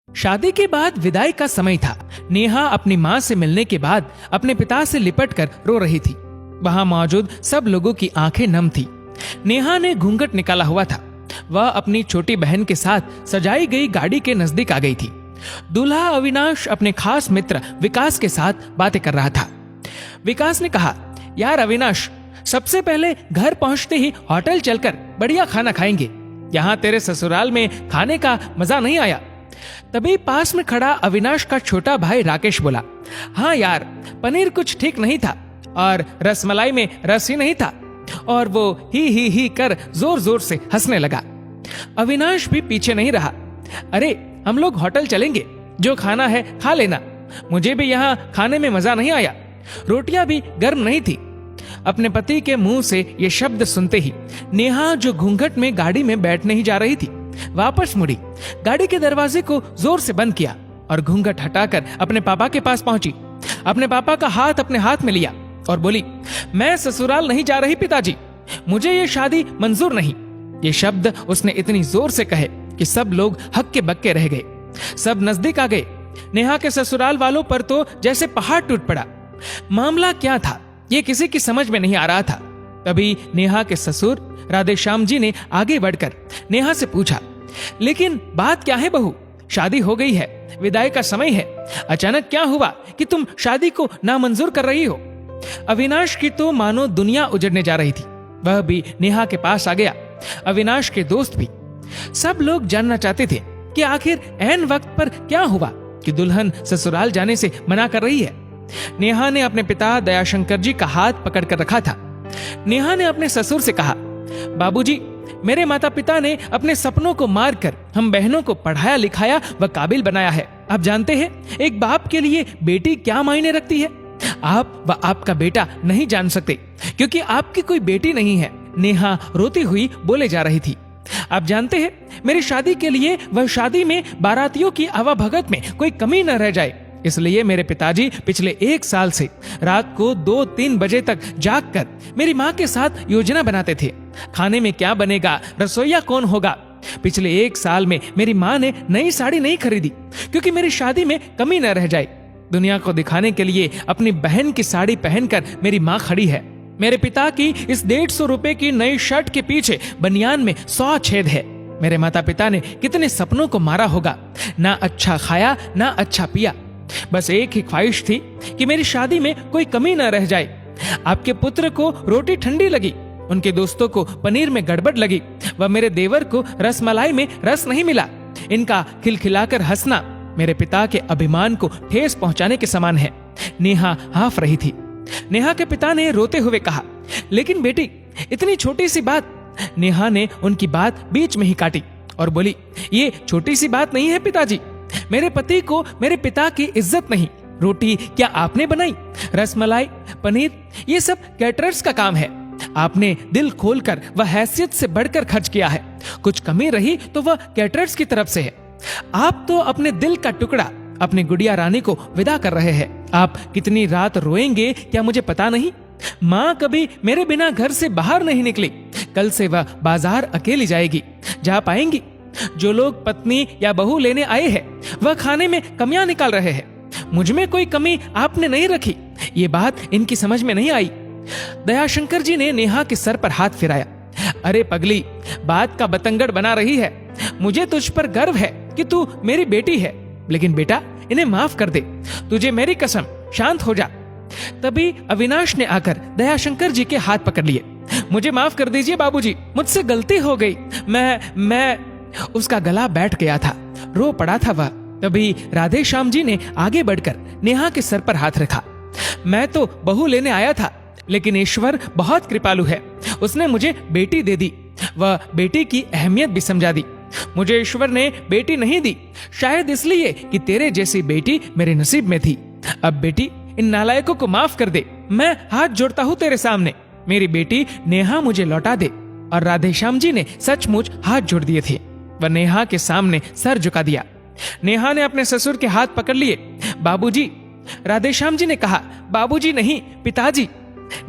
शादी के बाद विदाई का समय था। नेहा अपनी माँ से मिलने के बाद अपने पिता से लिपटकर रो रही थी। वहां मौजूद सब लोगों की आंखें नम थी। नेहा ने घूंघट निकाला हुआ था। वह अपनी छोटी बहन के साथ सजाई गई गाड़ी के नजदीक आ गई थी। दूल्हा अविनाश अपने खास मित्र विकास के साथ बातें कर रहा था। विकास ने कहा, यार अविनाश, सबसे पहले घर पहुंचते ही होटल चलकर बढ़िया खाना खाएंगे। यहाँ तेरे ससुराल में खाने का मजा नहीं आया। तभी पास में खड़ा अविनाश का छोटा भाई राकेश बोला, हाँ यार, पनीर कुछ ठीक नहीं था और रसमलाई में रस ही नहीं था। और वो ही कर जोर जोर से हंसने लगा। अविनाश भी पीछे नहीं रहा। अरे हम लोग होटल चलेंगे, जो खाना है खा लेना। मुझे भी यहाँ खाने में मजा नहीं आया, रोटियां भी गर्म नहीं थी। अपने पति के मुंह से ये शब्द सुनते ही नेहा, जो घूंघट में गाड़ी में बैठने ही जा रही थी, वापस मुड़ी, गाड़ी के दरवाजे को जोर से बंद किया और घूंघट हटाकर अपने पापा के पास पहुंची। अपने पापा का हाथ अपने हाथ में लिया और बोली, मैं ससुराल नहीं जा रही पिताजी, मुझे ये शादी मंजूर नहीं। ये शब्द उसने इतनी जोर से कहे कि सब लोग हक्के बक्के रह गए। सब नजदीक आ गए। नेहा के ससुराल वालों पर तो जैसे पहाड़ टूट पड़ा। मामला क्या था ये किसी की समझ में नहीं आ रहा था। तभी नेहा के ससुर राधेश्याम जी ने आगे बढ़कर नेहा से पूछा, लेकिन बात क्या है बहू? शादी हो गई है, विदाई का समय है, अचानक क्या हुआ कि तुम शादी को नामंजूर कर रही हो? अविनाश की तो मानो दुनिया उजड़ने जा रही थी। वह भी नेहा के पास आ गया, अविनाश के दोस्त भी। सब लोग जानना चाहते थे कि आखिर ऐन वक्त पर क्या हुआ कि दुल्हन ससुराल जाने से मना कर रही है। नेहा ने अपने पिता दयाशंकर जी का हाथ पकड़कर रखा था। नेहा ने अपने ससुर से कहा, बाबूजी, मेरे माता पिता ने अपने सपनों को मारकर हम बहनों को पढ़ाया लिखाया व काबिल बनाया है। आप जानते हैं एक बाप के लिए बेटी क्या मायने रखती है। आप व आपका बेटा नहीं जान सकते क्योंकि आपकी कोई बेटी नहीं है। नेहा रोती हुई बोले जा रही थी। आप जानते हैं मेरी शादी के लिए वह शादी में बारातियों की आवाभगत में कोई कमी न रह जाए, इसलिए मेरे पिताजी पिछले 1 साल से रात को 2-3 बजे तक जागकर मेरी माँ के साथ योजना बनाते थे। खाने में क्या बनेगा, रसोईया कौन होगा। पिछले 1 साल में मेरी माँ ने नई साड़ी नहीं खरीदी क्योंकि मेरी शादी में कमी न रह जाए। दुनिया को दिखाने के लिए अपनी बहन की साड़ी पहनकर मेरी माँ खड़ी है। मेरे पिता की इस 150 रुपए की नई शर्ट के पीछे बनियान में 100 छेद है। मेरे माता पिता ने कितने सपनों को मारा होगा, ना अच्छा खाया ना अच्छा पिया। बस एक ही ख्वाहिश थी कि मेरी शादी में कोई कमी न रह जाए। आपके पुत्र को रोटी ठंडी लगी, उनके दोस्तों को पनीर में गड़बड़ लगी व मेरे देवर को रसमलाई में रस नहीं मिला। इनका खिलखिलाकर हंसना मेरे पिता के अभिमान को ठेस पहुंचाने के समान है। नेहा हाफ रही थी। नेहा के पिता ने रोते हुए कहा, लेकिन बेटी, इतनी छोटी सी बात। नेहा ने उनकी बात बीच में ही काटी और बोली, ये छोटी सी बात नहीं है पिताजी। मेरे पति को मेरे पिता की इज्जत नहीं। रोटी क्या आपने बनाई? रसमलाई, पनीर, ये सब कैटरर्स का काम है। आपने दिल खोलकर व हैसियत से बढ़कर खर्च किया है। कुछ कमी रही तो वह कैटरर्स की तरफ से है। आप तो अपने दिल का टुकड़ा अपनी गुड़िया रानी को विदा कर रहे हैं। आप कितनी रात रोएंगे क्या मुझे पता नहीं। माँ कभी मेरे बिना घर से बाहर नहीं निकली। कल से वह बाजार अकेली जाएगी। जा पाएंगी? जो लोग पत्नी या बहू लेने आए हैं वह खाने में कमियां निकाल रहे हैं। मुझ में कोई कमी आपने नहीं रखी। ये बात इनकी समझ में नहीं आई। दयाशंकर जी ने नेहा के सर पर हाथ फिराया। अरे पगली, बात का बतंगड़ बना रही है। मुझे तुझ पर गर्व है कि तू मेरी बेटी है, लेकिन बेटा इन्हें माफ कर दे। तुझे मेरी कसम, शांत हो जा। तभी अविनाश ने आकर दयाशंकर जी के हाथ पकड़ लिए। मुझे माफ कर दीजिए बाबूजी, मुझसे गलती हो गई। मैं उसका गला बैठ गया था, रो पड़ा था वह। तभी राधेश्याम जी ने आगे बढ़कर नेहा के सर पर हाथ रखा। मैं तो बहू लेने आया था, लेकिन ईश्वर बहुत कृपालु है। उसने मुझे बेटी दे दी, वह बेटी की अहमियत भी समझा दी। मुझे ईश्वर ने बेटी नहीं दी, शायद इसलिए कि तेरे जैसी बेटी मेरे नसीब में थी। अब बेटी, इन नालायकों को माफ कर दे। मैं हाथ जोड़ता हूँ तेरे सामने। मेरी बेटी नेहा मुझे लौटा दे। और राधेश्याम जी ने सचमुच हाथ जोड़ दिए थे। वह नेहा के सामने सर झुका दिया। नेहा ने अपने ससुर के हाथ पकड़ लिए। बाबूजी, राधेश्याम जी ने कहा, बाबूजी नहीं, पिताजी।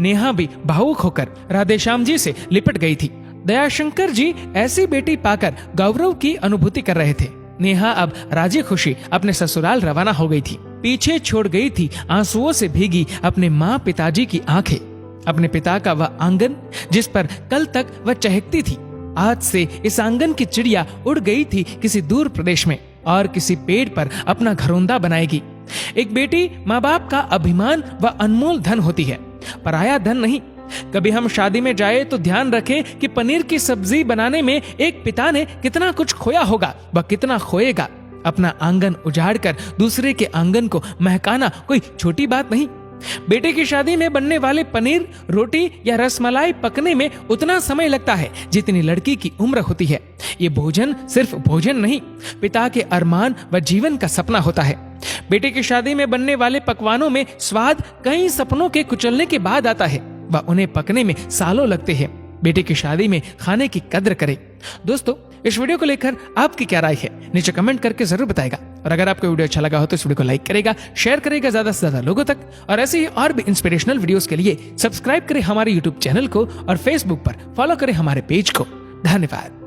नेहा भी भावुक होकर राधेश्याम जी से लिपट गई थी। दयाशंकर जी ऐसी बेटी पाकर गौरव की अनुभूति कर रहे थे। नेहा अब राजी खुशी अपने ससुराल रवाना हो गई थी। पीछे छोड़ गई थी आंसुओं से भीगी अपने माँ पिताजी की आंखें, अपने पिता का वह आंगन जिस पर कल तक वह चहकती थी। आज से इस आंगन की चिड़िया उड़ गई थी किसी दूर प्रदेश में और किसी पेड़ पर अपना घरौंदा बनाएगी। एक बेटी माँ बाप का अभिमान व अनमोल धन होती है, पराया धन नहीं। कभी हम शादी में जाए तो ध्यान रखें कि पनीर की सब्जी बनाने में एक पिता ने कितना कुछ खोया होगा व कितना खोएगा। अपना आंगन उजाड़कर दूसरे के आंगन को महकाना कोई छोटी बात नहीं। बेटे की शादी में बनने वाले पनीर, रोटी या रसमलाई पकने में उतना समय लगता है जितनी लड़की की उम्र होती है। ये भोजन सिर्फ भोजन नहीं, पिता के अरमान व जीवन का सपना होता है। बेटे की शादी में बनने वाले पकवानों में स्वाद कई सपनों के कुचलने के बाद आता है व उन्हें पकने में सालों लगते हैं। बेटे की शादी में खाने की कद्र करें। दोस्तों, इस वीडियो को लेकर आपकी क्या राय है नीचे कमेंट करके जरूर बताएगा। और अगर आपको वीडियो अच्छा लगा हो तो इस वीडियो को लाइक करेगा, शेयर करेगा ज्यादा से ज्यादा लोगों तक। और ऐसे ही और भी इंस्पिरेशनल वीडियोस के लिए सब्सक्राइब करें हमारे यूट्यूब चैनल को और फेसबुक पर फॉलो करें हमारे पेज को। धन्यवाद।